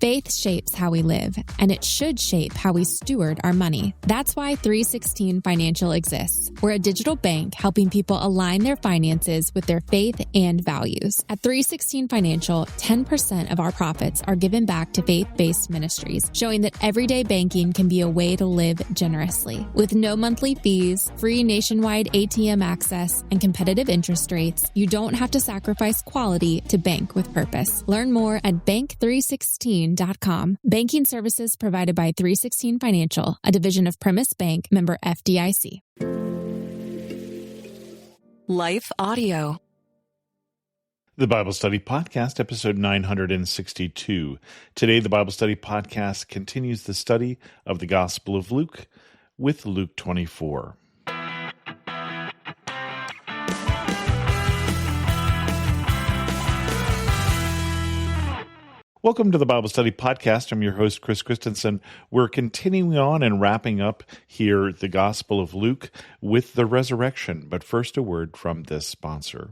Faith shapes how we live, and it should shape how we steward our money. That's why 316 Financial exists. We're a digital bank helping people align their finances with their faith and values. At 316 Financial, 10% of our profits are given back to faith-based ministries, showing that everyday banking can be a way to live generously. With no monthly fees, free nationwide ATM access, and competitive interest rates, you don't have to sacrifice quality to bank with purpose. Learn more at bank316.com. Banking services provided by 316 Financial, a division of Primis Bank, member FDIC. Life Audio. The Bible Study Podcast, episode 962. Today, the Bible Study Podcast continues the study of the Gospel of Luke with Luke 24. Welcome to the Bible Study Podcast. I'm your host, Chris Christensen. We're continuing on and wrapping up here the Gospel of Luke with the resurrection. But first, a word from this sponsor.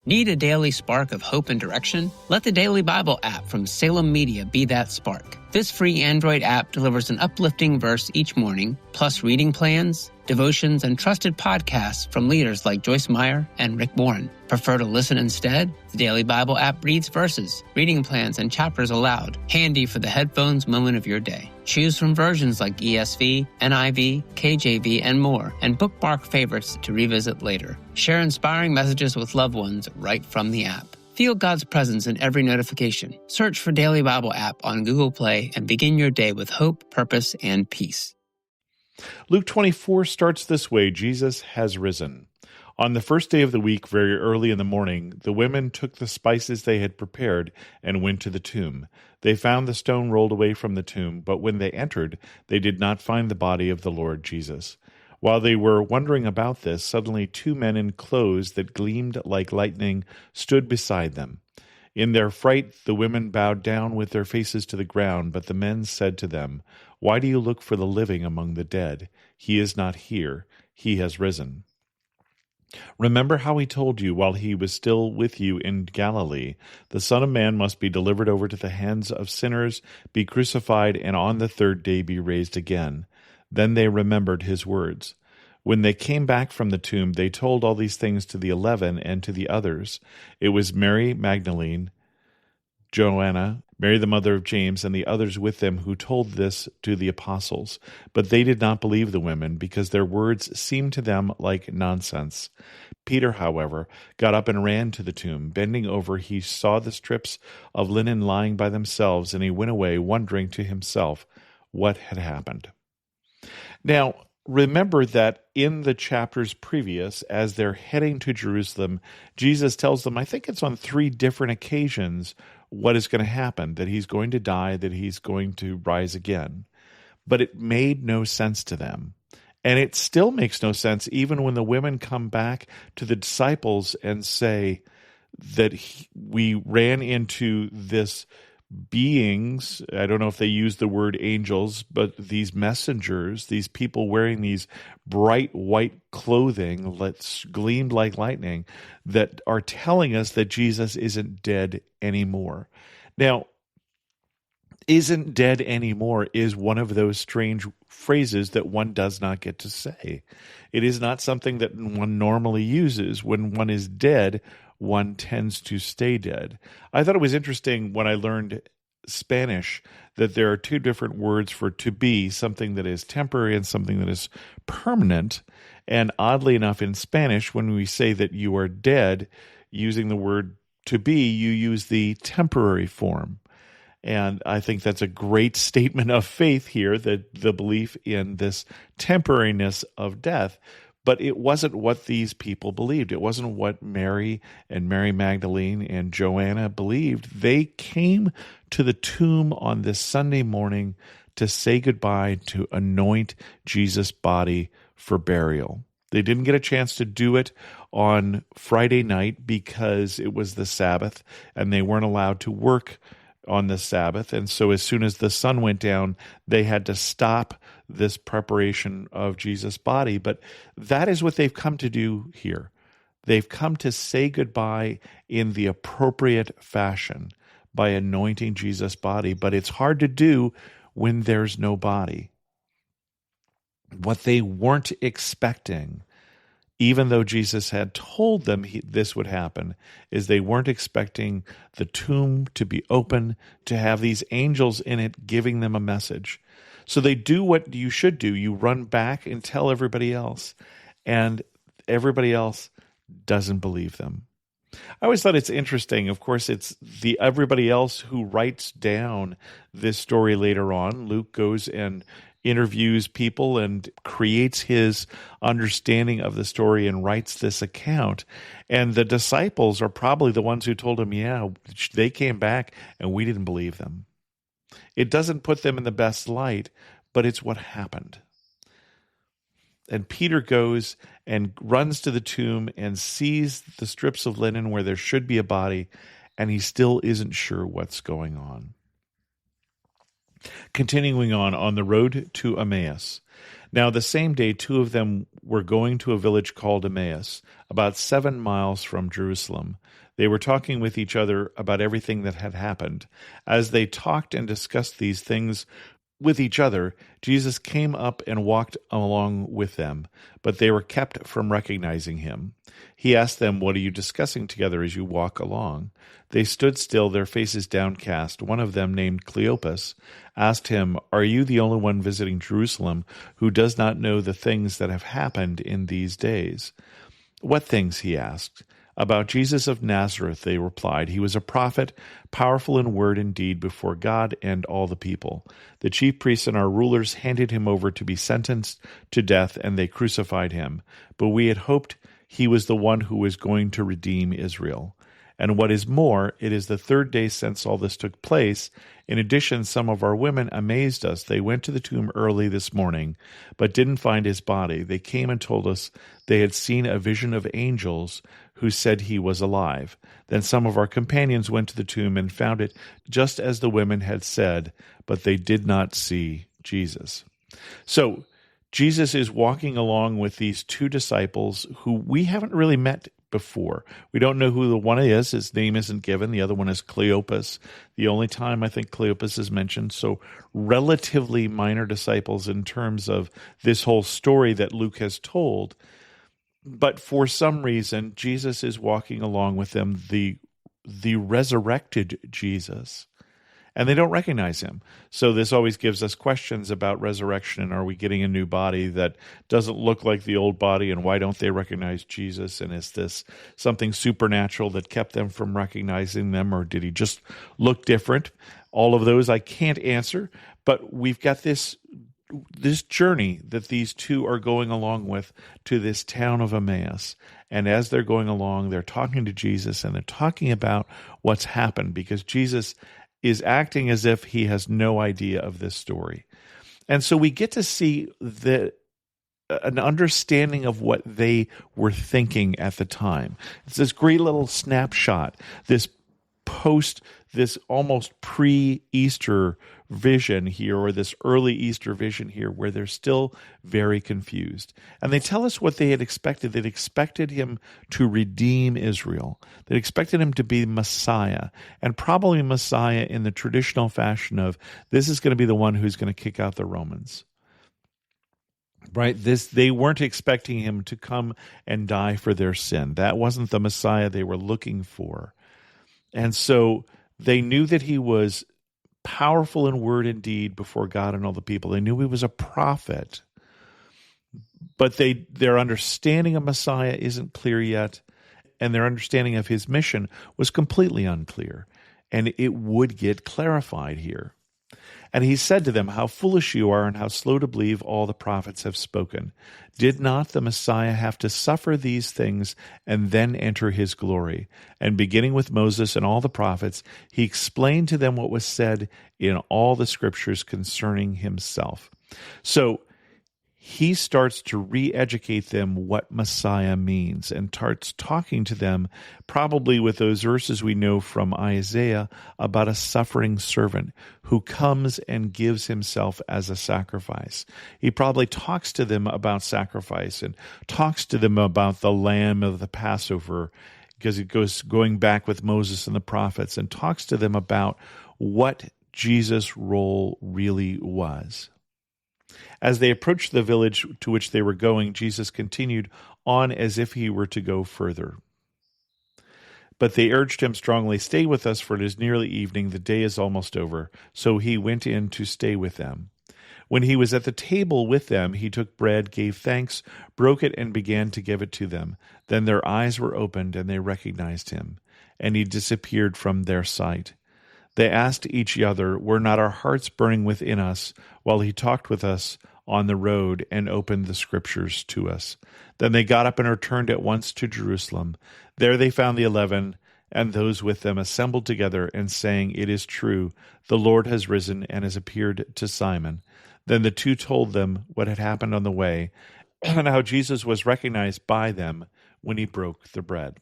Need a daily spark of hope and direction? Let the Daily Bible app from Salem Media be that spark. This free Android app delivers an uplifting verse each morning, plus reading plans, devotions, and trusted podcasts from leaders like Joyce Meyer and Rick Warren. Prefer to listen instead? The Daily Bible app reads verses, reading plans, and chapters aloud, handy for the headphones moment of your day. Choose from versions like ESV, NIV, KJV, and more, and bookmark favorites to revisit later. Share inspiring messages with loved ones right from the app. Feel God's presence in every notification. Search for Daily Bible app on Google Play and begin your day with hope, purpose, and peace. Luke 24 starts this way: Jesus has risen. On the first day of the week, very early in the morning, the women took the spices they had prepared and went to the tomb. They found the stone rolled away from the tomb, but when they entered, they did not find the body of the Lord Jesus. While they were wondering about this, suddenly two men in clothes that gleamed like lightning stood beside them. In their fright, the women bowed down with their faces to the ground, but the men said to them, "Why do you look for the living among the dead? He is not here. He has risen. Remember how he told you while he was still with you in Galilee, the Son of Man must be delivered over to the hands of sinners, be crucified, and on the third day be raised again." Then they remembered his words. When they came back from the tomb, they told all these things to the 11 and to the others. It was Mary Magdalene, Joanna, Mary the mother of James, and the others with them who told this to the apostles. But they did not believe the women, because their words seemed to them like nonsense. Peter, however, got up and ran to the tomb. Bending over, he saw the strips of linen lying by themselves, and he went away, wondering to himself what had happened. Now, remember that in the chapters previous, as they're heading to Jerusalem, Jesus tells them, I think it's on 3 different occasions, what is going to happen, that he's going to die, that he's going to rise again. But it made no sense to them. And it still makes no sense even when the women come back to the disciples and say that we ran into this beings, I don't know if they use the word angels, but these messengers, these people wearing these bright white clothing that gleamed like lightning, that are telling us that Jesus isn't dead anymore. Now, isn't dead anymore is one of those strange phrases that one does not get to say. It is not something that one normally uses. When one is dead, one tends to stay dead. I thought it was interesting when I learned Spanish that there are 2 different words for to be, something that is temporary and something that is permanent. And oddly enough, in Spanish, when we say that you are dead, using the word to be, you use the temporary form. And I think that's a great statement of faith here, that the belief in this temporariness of death. But it wasn't what these people believed. It wasn't what Mary and Mary Magdalene and Joanna believed. They came to the tomb on this Sunday morning to say goodbye, to anoint Jesus' body for burial. They didn't get a chance to do it on Friday night because it was the Sabbath and they weren't allowed to work on the Sabbath. And so as soon as the sun went down, they had to stop this preparation of Jesus' body. But that is what they've come to do here. They've come to say goodbye in the appropriate fashion by anointing Jesus' body, but it's hard to do when there's no body. What they weren't expecting, even though Jesus had told them this would happen, is they weren't expecting the tomb to be open, to have these angels in it giving them a message. So they do what you should do. You run back and tell everybody else, and everybody else doesn't believe them. I always thought it's interesting. Of course, it's the everybody else who writes down this story later on. Luke goes and interviews people and creates his understanding of the story and writes this account. And the disciples are probably the ones who told him, yeah, they came back and we didn't believe them. It doesn't put them in the best light, but it's what happened. And Peter goes and runs to the tomb and sees the strips of linen where there should be a body, and he still isn't sure what's going on. Continuing on the road to Emmaus. Now the same day, two of them were going to a village called Emmaus, about 7 miles from Jerusalem. They were talking with each other about everything that had happened. As they talked and discussed these things with each other, Jesus came up and walked along with them, but they were kept from recognizing him. He asked them, "What are you discussing together as you walk along?" They stood still, their faces downcast. One of them, named Cleopas, asked him, "Are you the only one visiting Jerusalem who does not know the things that have happened in these days?" "What things?" he asked. "About Jesus of Nazareth," they replied. "He was a prophet, powerful in word and deed before God and all the people. The chief priests and our rulers handed him over to be sentenced to death, and they crucified him. But we had hoped he was the one who was going to redeem Israel. And what is more, it is the 3rd day since all this took place. In addition, some of our women amazed us. They went to the tomb early this morning, but didn't find his body. They came and told us they had seen a vision of angels who said he was alive. Then some of our companions went to the tomb and found it just as the women had said, but they did not see Jesus." So Jesus is walking along with these two disciples who we haven't really met before. We don't know who the one is. His name isn't given. The other one is Cleopas. The only time I think Cleopas is mentioned. So relatively minor disciples in terms of this whole story that Luke has told. But for some reason, Jesus is walking along with them, the resurrected Jesus, and they don't recognize him. So this always gives us questions about resurrection, and are we getting a new body that doesn't look like the old body, and why don't they recognize Jesus? And is this something supernatural that kept them from recognizing them, or did he just look different? All of those I can't answer, but we've got this journey that these two are going along with to this town of Emmaus. And as they're going along, they're talking to Jesus, and they're talking about what's happened, because Jesus is acting as if he has no idea of this story. And so we get to see an understanding of what they were thinking at the time. It's this great little snapshot, this almost pre-Easter vision here, or this early Easter vision here, where they're still very confused. And they tell us what they had expected. They'd expected him to redeem Israel. They expected him to be Messiah, and probably Messiah in the traditional fashion of, this is going to be the one who's going to kick out the Romans. Right? They weren't expecting him to come and die for their sin. That wasn't the Messiah they were looking for. And so they knew that he was powerful in word and deed before God and all the people. They knew he was a prophet, but their understanding of Messiah isn't clear yet, and their understanding of his mission was completely unclear, and it would get clarified here. And he said to them, "How foolish you are, and how slow to believe all the prophets have spoken. Did not the Messiah have to suffer these things and then enter his glory?" And beginning with Moses and all the prophets, he explained to them what was said in all the scriptures concerning himself. So he starts to re-educate them what Messiah means, and starts talking to them, probably with those verses we know from Isaiah about a suffering servant who comes and gives himself as a sacrifice. He probably talks to them about sacrifice and talks to them about the lamb of the Passover because it goes going back with Moses and the prophets and talks to them about what Jesus' role really was. As they approached the village to which they were going, Jesus continued on as if he were to go further. But they urged him strongly, "Stay with us, for it is nearly evening. The day is almost over." So he went in to stay with them. When he was at the table with them, he took bread, gave thanks, broke it, and began to give it to them. Then their eyes were opened, and they recognized him, and he disappeared from their sight. They asked each other, "Were not our hearts burning within us while he talked with us on the road and opened the Scriptures to us?" Then they got up and returned at once to Jerusalem. There they found the 11 and those with them assembled together and saying, "It is true, the Lord has risen and has appeared to Simon." Then the two told them what had happened on the way and how Jesus was recognized by them when he broke the bread.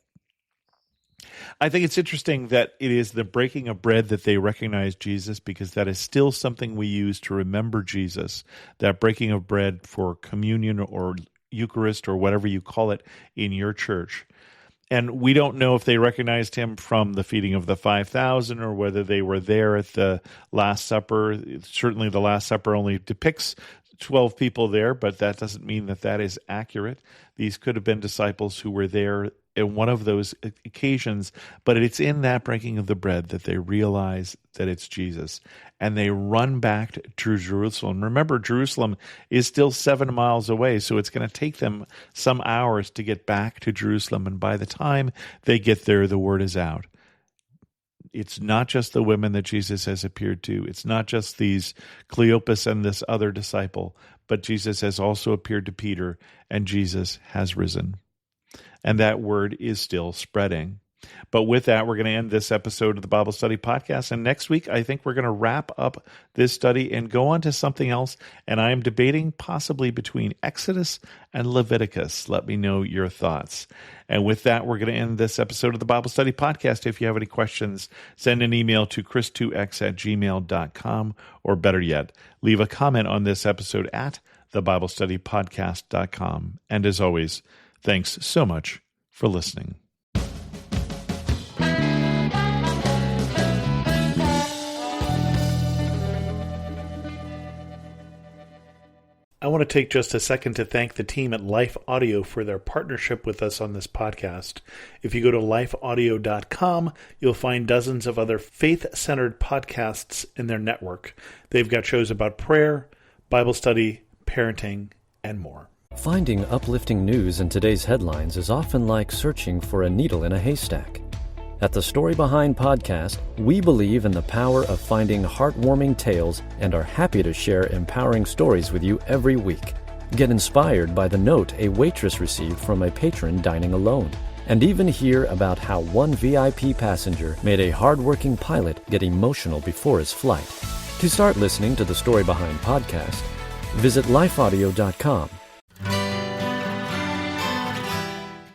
I think it's interesting that it is the breaking of bread that they recognize Jesus, because that is still something we use to remember Jesus, that breaking of bread for communion or Eucharist or whatever you call it in your church. And we don't know if they recognized him from the feeding of the 5,000 or whether they were there at the Last Supper. Certainly the Last Supper only depicts 12 people there, but that doesn't mean that that is accurate. These could have been disciples who were there in one of those occasions, but it's in that breaking of the bread that they realize that it's Jesus, and they run back to Jerusalem. Remember, Jerusalem is still 7 miles away, so it's going to take them some hours to get back to Jerusalem, and by the time they get there, the word is out. It's not just the women that Jesus has appeared to. It's not just these Cleopas and this other disciple, but Jesus has also appeared to Peter, and Jesus has risen. And that word is still spreading. But with that, we're going to end this episode of the Bible Study Podcast. And next week, I think we're going to wrap up this study and go on to something else. And I am debating possibly between Exodus and Leviticus. Let me know your thoughts. And with that, we're going to end this episode of the Bible Study Podcast. If you have any questions, send an email to chris2x@gmail.com, or better yet, leave a comment on this episode at thebiblestudypodcast.com. And as always, thanks so much for listening. I want to take just a second to thank the team at Life Audio for their partnership with us on this podcast. If you go to lifeaudio.com, you'll find dozens of other faith-centered podcasts in their network. They've got shows about prayer, Bible study, parenting, and more. Finding uplifting news in today's headlines is often like searching for a needle in a haystack. At the Story Behind podcast, we believe in the power of finding heartwarming tales and are happy to share empowering stories with you every week. Get inspired by the note a waitress received from a patron dining alone, and even hear about how one VIP passenger made a hardworking pilot get emotional before his flight. To start listening to the Story Behind podcast, visit lifeaudio.com.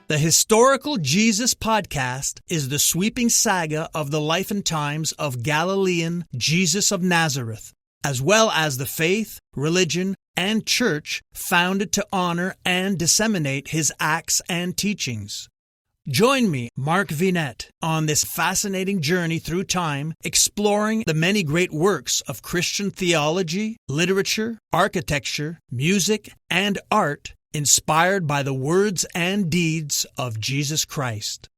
The Historical Jesus Podcast is the sweeping saga of the life and times of Galilean Jesus of Nazareth, as well as the faith, religion, and church founded to honor and disseminate his acts and teachings. Join me, Mark Vinette, on this fascinating journey through time, exploring the many great works of Christian theology, literature, architecture, music, and art, inspired by the words and deeds of Jesus Christ.